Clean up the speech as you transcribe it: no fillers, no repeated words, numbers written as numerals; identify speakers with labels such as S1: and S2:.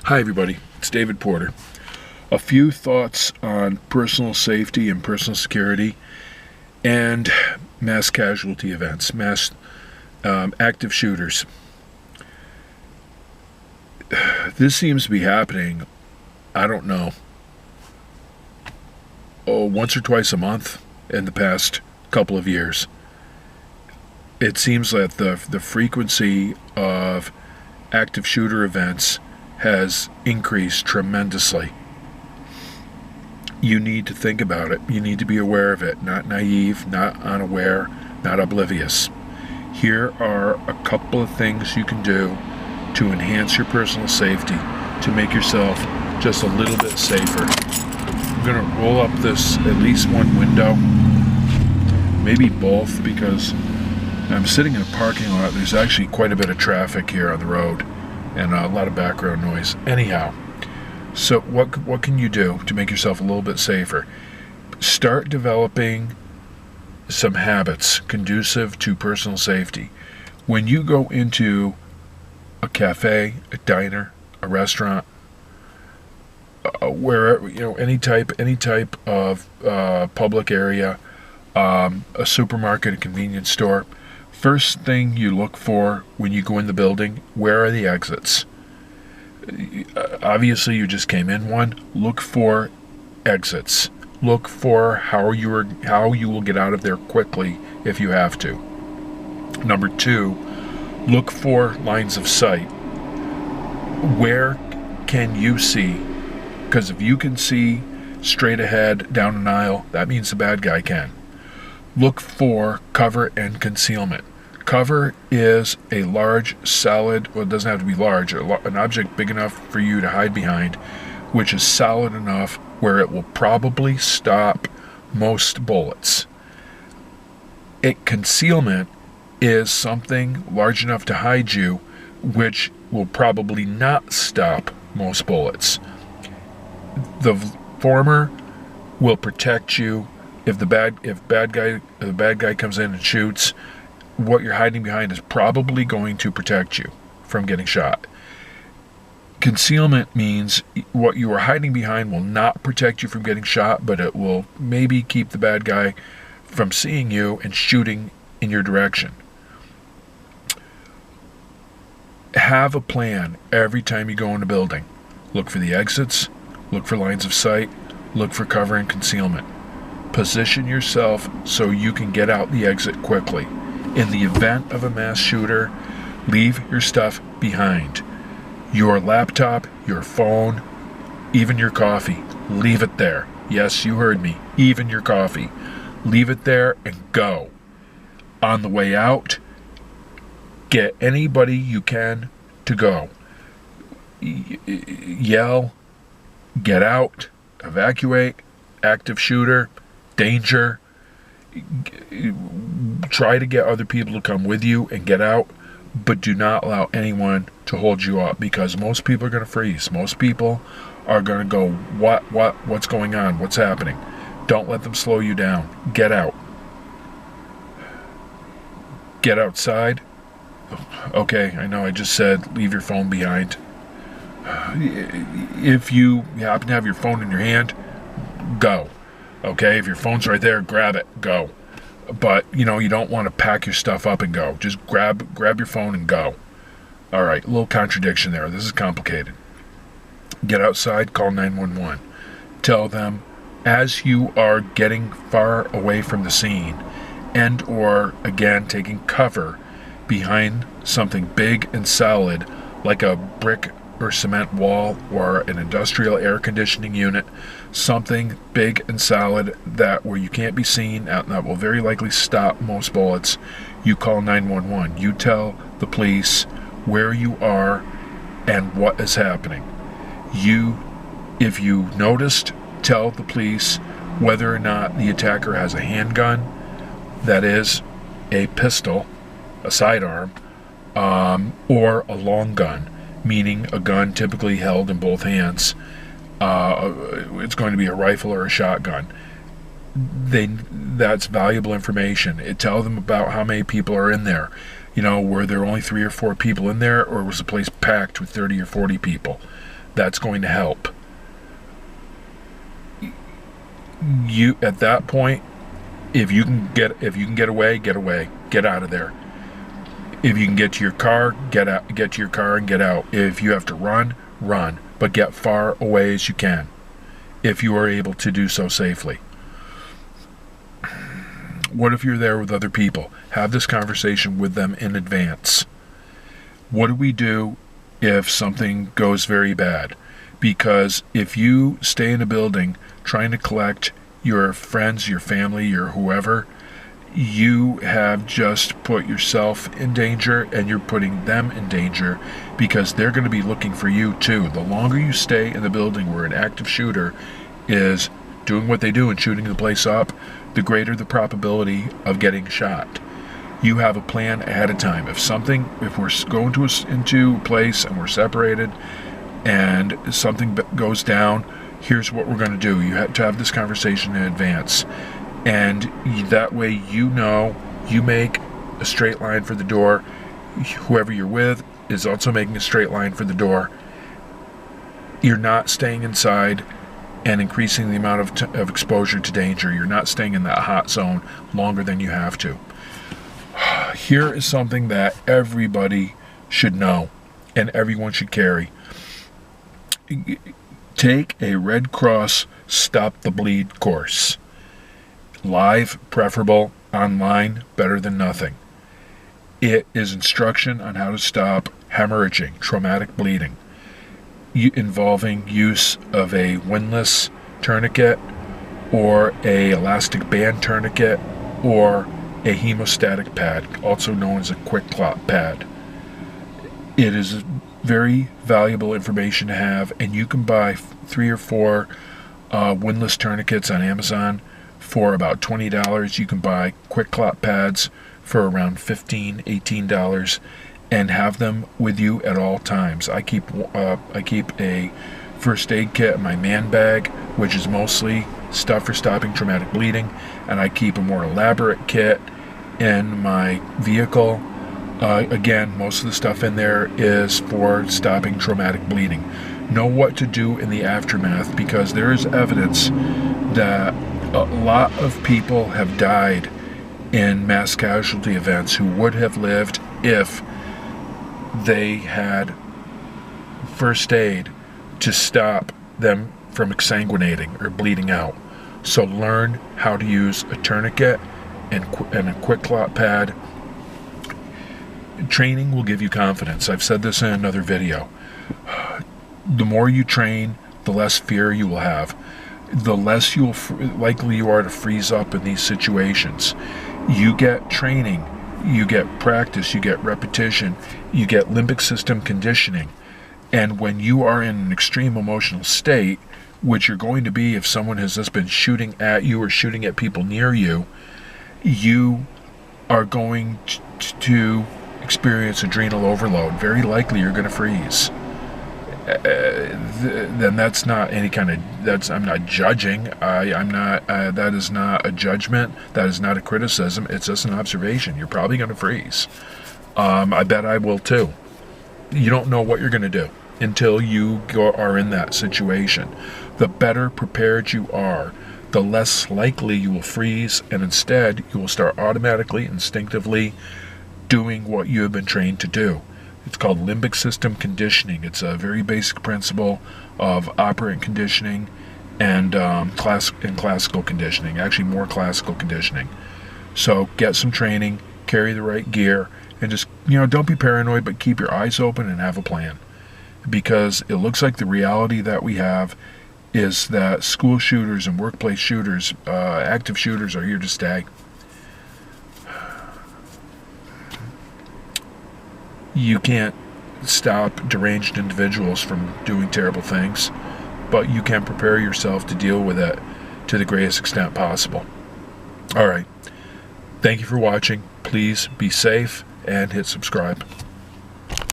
S1: Hi everybody, it's David Porter. A few thoughts on personal safety and personal security and mass casualty events, mass active shooters. This seems to be happening, I don't know, once or twice a month in the past couple of years. It seems that the frequency of active shooter events has increased tremendously. You need to think about it. You need to be aware of it, not naive, not unaware, not oblivious. Here are a couple of things you can do to enhance your personal safety, to make yourself just a little bit safer. I'm going to roll up this at least one window, maybe both, because I'm sitting in a parking lot. There's actually quite a bit of traffic here on the road and a lot of background noise. Anyhow, so what can you do to make yourself a little bit safer? Start developing some habits conducive to personal safety. When you go into a cafe, a diner, a restaurant, where any type of public area, a supermarket, a convenience store, first thing you look for when you go in the building, where are the exits? Obviously, you just came in one. Look for exits. Look for how you will get out of there quickly if you have to. Number two, look for lines of sight. Where can you see? Because if you can see straight ahead down an aisle, that means the bad guy can. Look for cover and concealment. Cover is a large, solid, well, it doesn't have to be large, an object big enough for you to hide behind, which is solid enough where it will probably stop most bullets. Concealment is something large enough to hide you, which will probably not stop most bullets. The former will protect you. If the bad guy comes in and shoots, what you're hiding behind is probably going to protect you from getting shot. Concealment means what you are hiding behind will not protect you from getting shot, but it will maybe keep the bad guy from seeing you and shooting in your direction. Have a plan every time you go in a building. Look for the exits, look for lines of sight, look for cover and concealment. Position yourself so you can get out the exit quickly. In the event of a mass shooter, leave your stuff behind. Your laptop, your phone, even your coffee, leave it there. Yes, you heard me, even your coffee. Leave it there and go. On the way out, get anybody you can to go. Yell, get out, evacuate, active shooter, danger. Try to get other people to come with you and get out, but do not allow anyone to hold you up, because most people are going to freeze. Most people are going to go, what's going on? What's happening? Don't let them slow you down. Get out. Get outside. Okay, I know I just said leave your phone behind. If you happen to have your phone in your hand, go. Okay, if your phone's right there, grab it, go. But, you don't want to pack your stuff up and go. Just grab your phone and go. All right, a little contradiction there. This is complicated. Get outside, call 911. Tell them, as you are getting far away from the scene and or, again, taking cover behind something big and solid like a brick or cement wall or an industrial air conditioning unit, something big and solid that where you can't be seen, that will very likely stop most bullets, you call 911. You tell the police where you are and what is happening. If you noticed, tell the police whether or not the attacker has a handgun, that is, a pistol, a sidearm, or a long gun, meaning a gun typically held in both hands. It's going to be a rifle or a shotgun. That's valuable information. Tell them about how many people are in there. Were there only 3 or 4 people in there, or was the place packed with 30 or 40 people? That's going to help. You, at that point, if you can get away, get out of there. If you can get to your car, get to your car and get out. If you have to run, but get far away as you can, if you are able to do so safely. What if you're there with other people? Have this conversation with them in advance. What do we do if something goes very bad? Because if you stay in a building trying to collect your friends, your family, your whoever, you have just put yourself in danger, and you're putting them in danger, because they're going to be looking for you too. The longer you stay in the building where an active shooter is doing what they do and shooting the place up, the greater the probability of getting shot. You have a plan ahead of time. If we're going into a place and we're separated and something goes down, here's what we're going to do. You have to have this conversation in advance. And that way, you know, you make a straight line for the door. Whoever you're with is also making a straight line for the door. You're not staying inside and increasing the amount of exposure to danger. You're not staying in that hot zone longer than you have to. Here is something that everybody should know and everyone should carry. Take a Red Cross Stop the Bleed course. Live, preferable. Online, better than nothing. It is instruction on how to stop hemorrhaging, traumatic bleeding, involving use of a windlass tourniquet or a elastic band tourniquet or a hemostatic pad, also known as a quick clot pad. It is very valuable information to have, and you can buy 3 or 4 windlass tourniquets on Amazon for about $20. You can buy quick clot pads for around $15, $18 and have them with you at all times. I keep a first aid kit in my man bag, which is mostly stuff for stopping traumatic bleeding, and I keep a more elaborate kit in my vehicle. Again, most of the stuff in there is for stopping traumatic bleeding. Know what to do in the aftermath, because there is evidence that a lot of people have died in mass casualty events who would have lived if they had first aid to stop them from exsanguinating or bleeding out. So learn how to use a tourniquet and a quick clot pad. Training will give you confidence. I've said this in another video. The more you train, the less fear you will have. The less likely you are to freeze up in these situations. You get training, you get practice, you get repetition, you get limbic system conditioning. And when you are in an extreme emotional state, which you're going to be if someone has just been shooting at you or shooting at people near you, you are going to experience adrenal overload. Very likely you're going to freeze. Then that's not any kind of, I'm not judging. That is not a judgment. That is not a criticism. It's just an observation. You're probably going to freeze. I bet I will too. You don't know what you're going to do until you are in that situation. The better prepared you are, the less likely you will freeze, and instead you will start automatically, instinctively doing what you have been trained to do. It's called limbic system conditioning. It's a very basic principle of operant conditioning and classical conditioning, actually more classical conditioning. So get some training, carry the right gear, and just, don't be paranoid, but keep your eyes open and have a plan. Because it looks like the reality that we have is that school shooters and workplace shooters, active shooters, are here to stay. You can't stop deranged individuals from doing terrible things, but you can prepare yourself to deal with it to the greatest extent possible. All right. Thank you for watching. Please be safe and hit subscribe.